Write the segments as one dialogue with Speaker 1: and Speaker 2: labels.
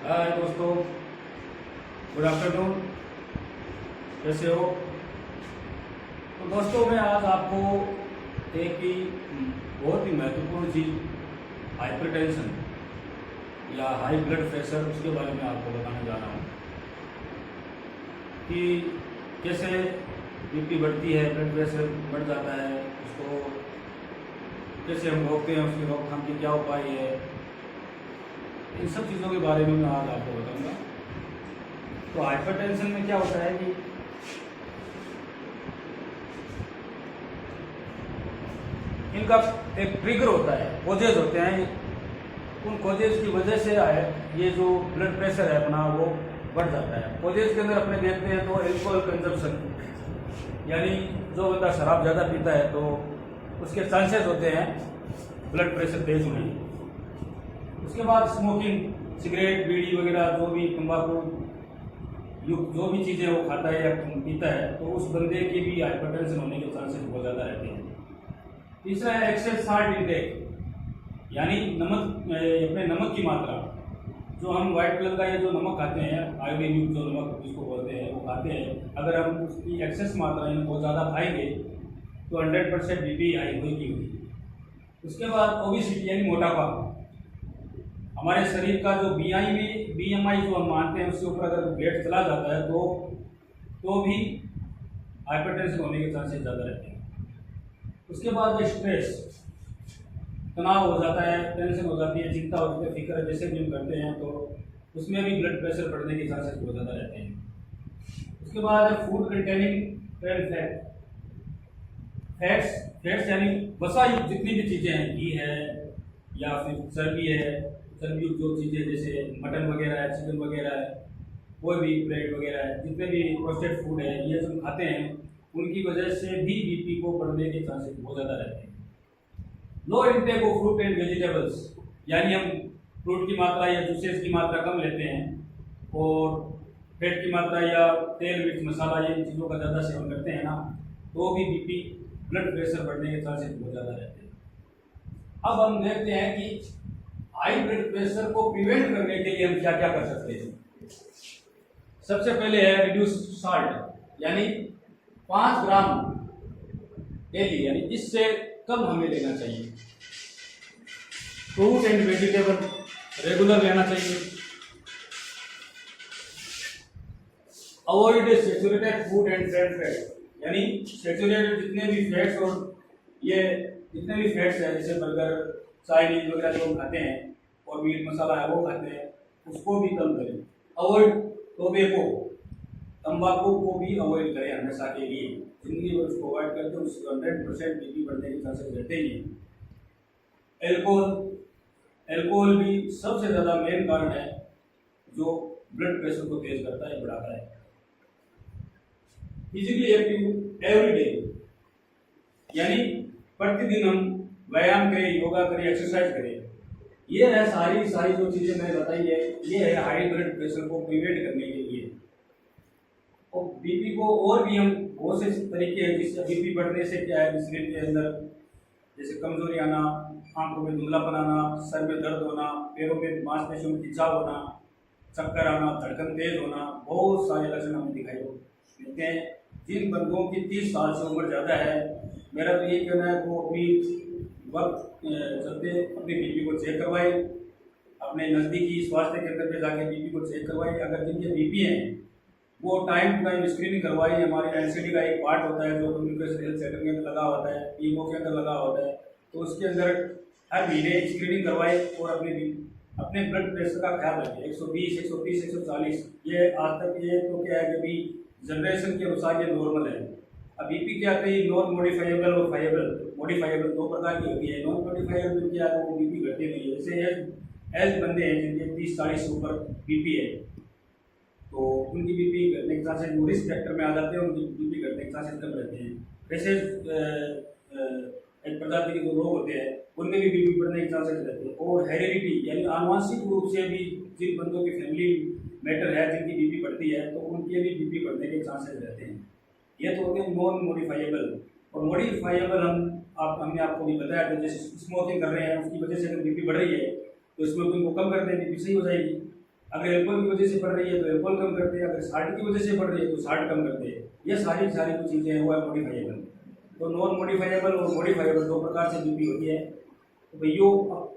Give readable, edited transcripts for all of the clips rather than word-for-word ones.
Speaker 1: हाय दोस्तों, good afternoon. कैसे हो? तो दोस्तों, मैं आज आपको एक ही बहुत ही महत्वपूर्ण चीज़ हाइपरटेंशन या हाई ब्लड प्रेशर उसके बारे में आपको बताने जा रहा हूँ कि कैसे बीपी बढ़ती है, ब्लड प्रेशर बढ़ जाता है, उसको कैसे हम रोकते हैं, उसकी रोकथाम के क्या उपाय है। इन सब चीज़ों के बारे में मैं आज आपको बताऊंगा। तो हाइपरटेंशन में क्या होता है कि इनका एक ट्रिगर होता है, कोजेज होते हैं। उन कोजेज की वजह से ये जो ब्लड प्रेशर है अपना वो बढ़ जाता है। कोजेज के अंदर अपने देखते हैं तो एल्कोहल कंजप्शन, यानी जो बंदा शराब ज़्यादा पीता है तो उसके चांसेस होते हैं ब्लड प्रेशर तेज होने के। उसके बाद स्मोकिंग, सिगरेट, बीड़ी वगैरह, जो भी तंबाकू युक्त जो भी चीज़ें वो खाता है या पीता है तो उस बंदे की भी हाइपरटेंशन होने के चांसेस बहुत ज़्यादा रहते हैं। तीसरा है एक्सेस साल्ट इंटेक, यानी अपने नमक की मात्रा। जो हम व्हाइट कलर का ये जो नमक खाते हैं, आयोडीन युक्त जो नमक जिसको बोलते हैं, वो खाते हैं, अगर हम उसकी एक्सेस मात्रा यानी बहुत ज़्यादा खाएंगे तो 100% बीपी हाई होगी। उसके बाद ओबेसिटी यानी मोटापा। हमारे शरीर का जो बीएमआई जो हम मानते हैं उसके ऊपर अगर वेट चला जाता है तो भी हाइपरटेंशन होने के चांसेस ज़्यादा रहते हैं। उसके बाद जो स्ट्रेस, तनाव हो जाता है, टेंशन हो जाती है, चिंता हो जाती है, फिक्र जैसे भी हम करते हैं तो उसमें भी ब्लड प्रेशर बढ़ने के चांसेस बहुत ज़्यादा रहते हैं। उसके बाद फूड कंटेनिंग फैट्स यानी वसा युक्त जितनी भी चीज़ें हैं, घी है या फिर चर्बी है, चर्बी युक्त जो चीज़ें जैसे मटन वगैरह है, चिकन वगैरह है, कोई भी ब्रेड वगैरह है, जितने भी प्रोसेस्ड फूड है ये सब खाते हैं, उनकी वजह से भी बीपी को बढ़ने के चांसेस बहुत ज़्यादा रहते हैं। Low intake of fruit and vegetables, यानी हम फ्रूट की मात्रा या जूसेस की मात्रा कम लेते हैं और फैट की मात्रा या तेल, मिर्च, मसाला ये चीज़ों का ज़्यादा सेवन करते हैं ना, तो भी बीपी, ब्लड प्रेशर बढ़ने के चांसेस बहुत ज़्यादा रहते हैं। अब हम देखते हैं कि हाई ब्लड प्रेशर को प्रिवेंट करने के लिए हम क्या क्या कर सकते हैं। सबसे पहले है रिड्यूस साल्ट, यानी 5 ग्राम डेली, यानी इससे कम हमें लेना चाहिए। फ्रूट एंड वेजिटेबल रेगुलर लेना चाहिए। Avoid saturated food and trans fat, यानी सैचुरेटेड जितने भी फैट्स और ये जितने भी फैट्स हैं जैसे बर्गर, चाइनीज वगैरह जो हम खाते हैं और मीट मसाला है वो खाते हैं, उसको भी कम करें। अवॉइड टोबैको, तंबाकू को भी अवॉइड करें हमेशा के लिए। जिंदगी भर उसको अवॉइड करते हैं, उसको 100% बीपी बढ़ने के चांसेस रहते ही हैं। एल्कोहल भी सबसे ज़्यादा मेन कारण है जो ब्लड प्रेशर को तेज करता है, बढ़ाता है। फिजिकली एक्टिव एवरी डे, यानी प्रतिदिन हम व्यायाम करें, योगा करें, एक्सरसाइज करें। ये है सारी जो चीज़ें मैंने बताई है, ये है हाई ब्लड प्रेशर को प्रिवेंट करने के लिए। और बीपी को और भी हम बहुत से तरीके हैं जिससे बीपी बढ़ने से क्या है, शरीर के अंदर जैसे कमजोरी आना, आंखों में धुंधलापन आना, सर में दर्द होना, पैरों में मांसपेशियों में खिंचाव होना, चक्कर आना, धड़कन तेज होना, बहुत सारे लक्षण हमें दिखाई देते हैं। जिन बंदों की 30 साल से उम्र ज़्यादा है, मेरा तो यही कहना है वो अपनी वक्त चलते अपनी बीपी को चेक करवाए, अपने नज़दीकी स्वास्थ्य केंद्र पे जाके बीपी को चेक करवाए। अगर जिनके बीपी हैं वो टाइम टू टाइम स्क्रीनिंग करवाई। हमारे एनसीडी का एक पार्ट होता है जो कम्युनिकेशन हेल्थ सेंटर के अंदर लगा होता है, पीएमओ के अंदर लगा होता है, तो उसके अंदर हर महीने स्क्रीनिंग करवाए और अपने ब्लड प्रेशर का ख्याल रखें। 120, 130, 140, ये आज तक ये तो क्या है कि अभी जनरेशन के अनुसार ये नॉर्मल है। अब बीपी क्या आती है, नॉन मॉडिफाइबल और मॉडिफाइबल दो प्रकार की होती है। नॉन मॉडिफाइबल में क्या है, वो बीपी घटती नहीं है। जैसे एज बंदे हैं जिनके 30-40 से ऊपर बीपी है तो उनकी बीपी घटने के चांसेस वो रिस्क फैक्टर में आ जाते हैं, उनकी बीपी घटने के चांसेस कम रहते हैं। वैसे एक प्रजाति के जो रोग होते हैं उनमें भी बीपी बढ़ने के चांसेस रहते हैं। और हेरिडिटी यानी आनुवंशिक रूप से भी जिन बंदों की फैमिली मैटर है जिनकी बीपी बढ़ती है तो उनके भी बीपी बढ़ने के चांसेस रहते हैं। ये तो होते हैं नॉन मॉडिफाइबल। और मॉडिफाइबल हमने आपको भी बताया कि जैसे स्मोकिंग कर रहे हैं उसकी वजह से अगर बीपी बढ़ रही है तो स्मोकिंग को कम कर दें, बीपी सही हो जाएगी। अगर एल्कोहल की वजह से बढ़ रही है तो एल्कोहल कम करते हैं, अगर साल्ट की वजह से बढ़ रही है तो साल्ट कम करते हैं। ये सारी सारी जो चीज़ें हैं वो है मॉडिफाइएबल। तो नॉन मॉडिफाइएबल और मॉडिफाइएबल दो प्रकार से बीपी होती है। तो भैया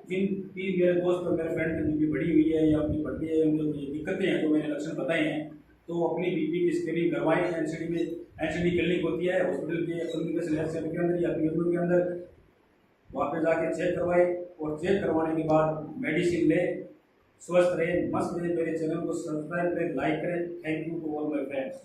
Speaker 1: जिन भी मेरे दोस्त और मेरे फ्रेंड की बीपी बढ़ी हुई है या उनकी बढ़ती है, उनको ये दिक्कतें हैं जो मैंने लक्षण बताए हैं, तो अपनी बीपी की स्क्रीनिंग करवाएं। एनसीडी में एनसीडी क्लिनिक होती है हॉस्पिटल के कम्युनिकेशन हेल्थ सेंटर के अंदर या पीएमओ के अंदर, वहाँ पे जाके चेक करवाए और चेक करवाने के बाद मेडिसिन ले, स्वस्थ रहे, मस्त रहे। मेरे चैनल को सब्सक्राइब करें, लाइक करें। Thank you to all my friends.